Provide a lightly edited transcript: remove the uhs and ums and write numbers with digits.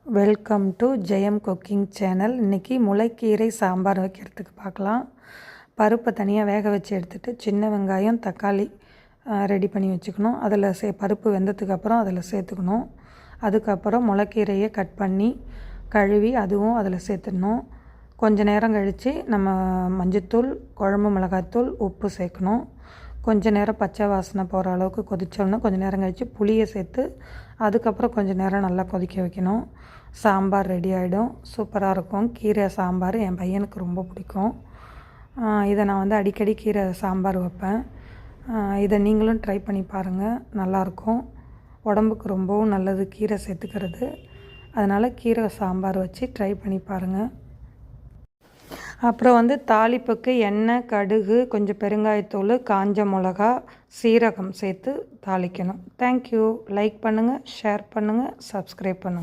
Welcome to Jayam cooking channel. இன்றைக்கி முளைக்கீரை சாம்பார் வைக்கிறதுக்கு பார்க்கலாம். பருப்பை தனியாக வேக வச்சு எடுத்துகிட்டு சின்ன வெங்காயம் தக்காளி ரெடி பண்ணி வச்சுக்கணும். அதில் பருப்பு வெந்ததுக்கப்புறம் அதில் சேர்த்துக்கணும். அதுக்கப்புறம் முளைக்கீரையை கட் பண்ணி கழுவி அதுவும் அதில் சேர்த்துடணும். கொஞ்சம் நேரம் கழித்து நம்ம மஞ்சத்தூள், குழம்பு மிளகாய்த்தூள், உப்பு சேர்க்கணும். கொஞ்சம் நேரம் பச்சை வாசனை போகிற அளவுக்கு கொதிச்சோன்னா கொஞ்சம் நேரம் கழித்து புளியை சேர்த்து அதுக்கப்புறம் கொஞ்சம் நேரம் நல்லா கொதிக்க வைக்கணும். சாம்பார் ரெடி ஆகிடும். சூப்பராக இருக்கும். கீரை சாம்பார் என் பையனுக்கு ரொம்ப பிடிக்கும். இதை நான் அடிக்கடி கீரை சாம்பார் வைப்பேன். இதை நீங்களும் ட்ரை பண்ணி பாருங்கள், நல்லாயிருக்கும். உடம்புக்கு ரொம்பவும் நல்லது கீரை சேர்த்துக்கிறது. அதனால் கீரை சாம்பார் வச்சு ட்ரை பண்ணி பாருங்கள். அப்புறம் தாளிப்புக்கு எண்ணெய், கடுகு, கொஞ்சம் பெருங்காயத்தூள், காஞ்ச மிளகா, சீரகம் சேர்த்து தாளிக்கணும். தேங்க்யூ. லைக் பண்ணுங்கள், ஷேர் பண்ணுங்கள், சப்ஸ்கிரைப் பண்ணுங்கள்.